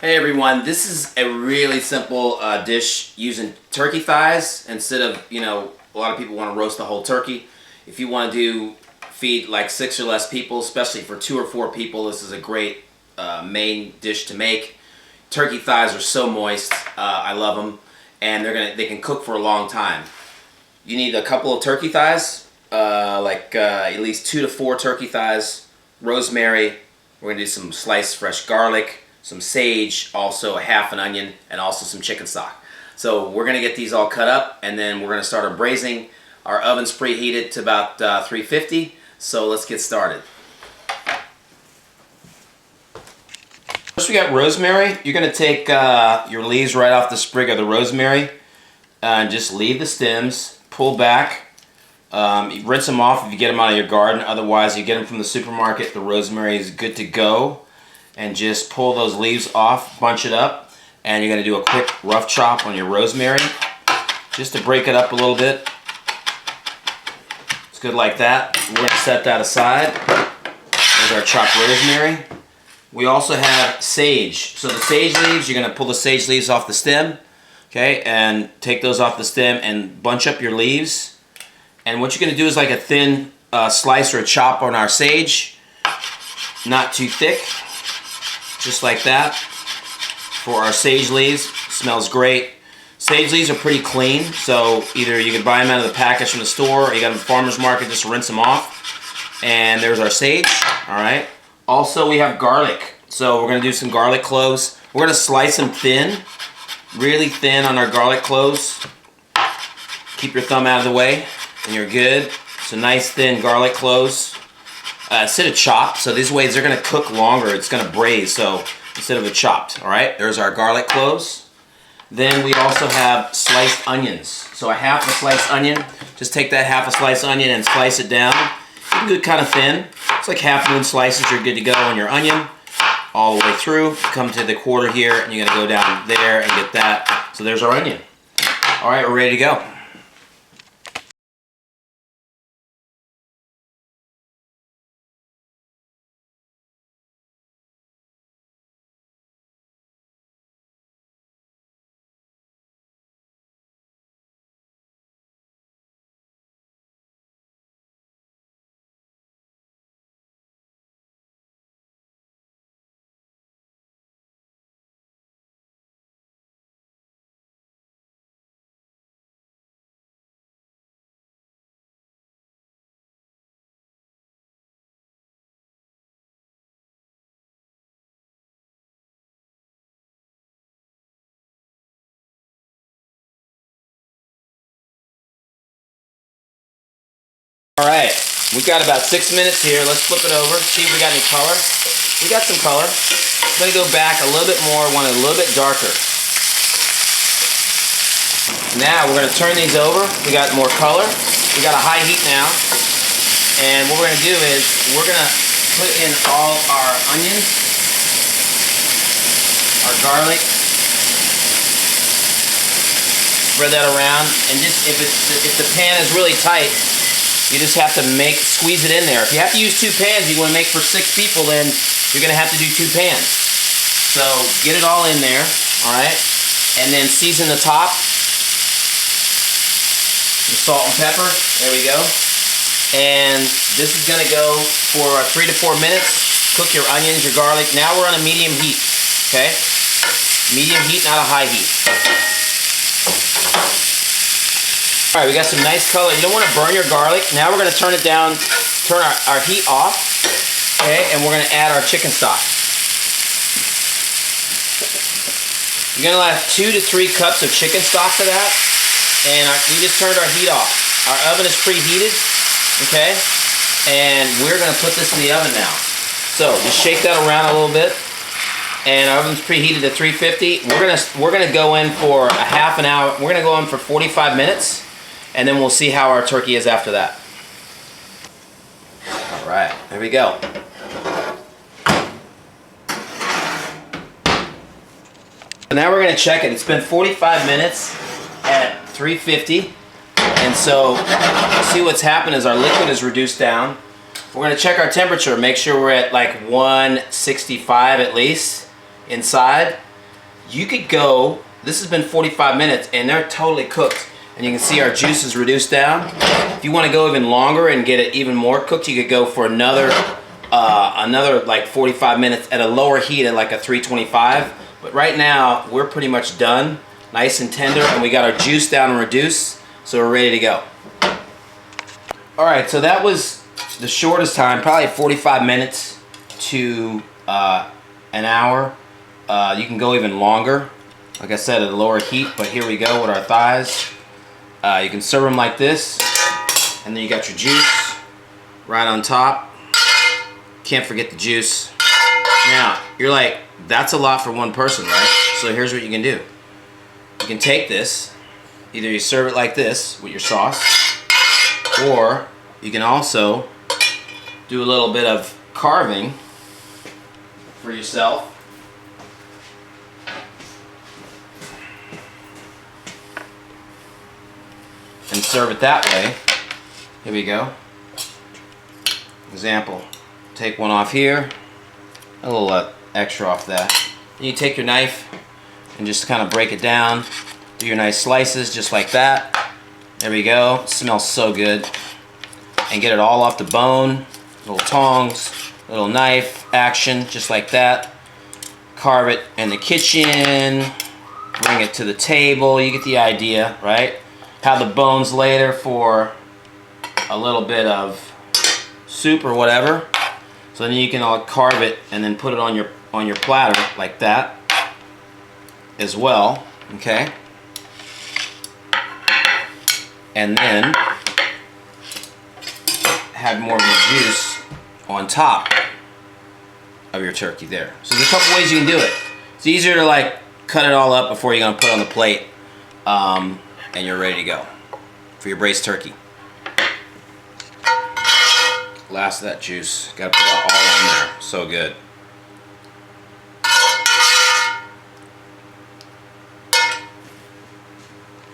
Hey everyone, this is a really simple dish using turkey thighs instead of, a lot of people want to roast the whole turkey. If you want to feed like 6 or less people, especially for 2 or 4 people, this is a great main dish to make. Turkey thighs are so moist, I love them, and they can cook for a long time. You need a couple of turkey thighs, at least 2 to 4 turkey thighs, rosemary. We're going to do some sliced fresh garlic, some sage, also a half an onion, and also some chicken stock. So we're going to get these all cut up, and then we're going to start our braising. Our oven's preheated to about 350, so let's get started. First we got rosemary. You're going to take your leaves right off the sprig of the rosemary, and just leave the stems, pull back. Rinse them off if you get them out of your garden. Otherwise, you get them from the supermarket. The rosemary is good to go. And just pull those leaves off, bunch it up, and you're going to do a quick rough chop on your rosemary just to break it up a little bit. It's good like that. We're going to set that aside. There's our chopped rosemary. We also have sage. So the sage leaves, you're going to pull the sage leaves off the stem, okay, and take those off the stem and bunch up your leaves. And what you're going to do is like a thin slice or a chop on our sage, not too thick. Just like that for our sage leaves. Smells great. Sage leaves are pretty clean, so either you can buy them out of the package from the store or you got them at the farmer's market, just rinse them off. And there's our sage. Alright. Also we have garlic. So we're going to do some garlic cloves. We're going to slice them thin, really thin on our garlic cloves. Keep your thumb out of the way and you're good. So nice thin garlic cloves. Instead of chopped, so these ways they're going to cook longer. It's going to braise, so instead of a chopped. Alright, there's our garlic cloves. Then we also have sliced onions. So a half a sliced onion, just take that half a sliced onion and slice it down. You can do it kind of thin. It's like half-moon slices. You're good to go on your onion all the way through. Come to the quarter here, and you're going to go down there and get that. So there's our onion. Alright, we're ready to go. Alright, we've got about 6 minutes here. Let's flip it over, see if we got any color. We got some color. I'm going to go back a little bit more, want it a little bit darker. Now we're going to turn these over. We got more color. We got a high heat now. And what we're going to do is we're going to put in all our onions, our garlic. Spread that around, and just if the pan is really tight, you just have to squeeze it in there. If you have to use 2 pans, you want to make for 6 people, then you're going to have to do 2 pans. So get it all in there, all right? And then season the top with salt and pepper. There we go. And this is going to go for 3 to 4 minutes. Cook your onions, your garlic. Now we're on a medium heat, okay? Medium heat, not a high heat. Alright, we got some nice color. You don't want to burn your garlic. Now we're going to turn it down, turn our heat off, okay, and we're going to add our chicken stock. You're going to add 2 to 3 cups of chicken stock to that, and we just turned our heat off. Our oven is preheated, okay, and we're going to put this in the oven now. So, just shake that around a little bit. And our oven's preheated to 350. We're gonna go in for a half an hour. We're gonna go in for 45 minutes, and then we'll see how our turkey is after that. All right, there we go. So now we're gonna check it. It's been 45 minutes at 350, and so see what's happened is our liquid is reduced down. We're gonna check our temperature. Make sure we're at like 165 at least. Inside, You could go, this has been 45 minutes and they're totally cooked. And you can see our juice is reduced down. If you want to go even longer and get it even more cooked, you could go for another like 45 minutes at a lower heat at like a 325. But right now, we're pretty much done. Nice and tender, and we got our juice down and reduced, so we're ready to go. All right, so that was the shortest time, probably 45 minutes to an hour. You can go even longer, like I said, at a lower heat, but here we go with our thighs. You can serve them like this, and then you got your juice right on top. Can't forget the juice. Now, you're like, that's a lot for one person, right? So here's what you can do. You can take this, either you serve it like this with your sauce, or you can also do a little bit of carving for yourself. And serve it that way. Here we go. Example. Take one off here. A little extra off that. Then you take your knife and just kind of break it down. Do your nice slices just like that. There we go. It smells so good. And get it all off the bone. Little tongs, little knife action just like that. Carve it in the kitchen. Bring it to the table. You get the idea, right? Have the bones later for a little bit of soup or whatever. So then you can all carve it and then put it on your platter like that as well, okay? And then have more of the juice on top of your turkey there. So there's a couple ways you can do it. It's easier to like cut it all up before you're gonna put it on the plate, and you're ready to go for your braised turkey. Last of that juice, gotta put it all in there. So good.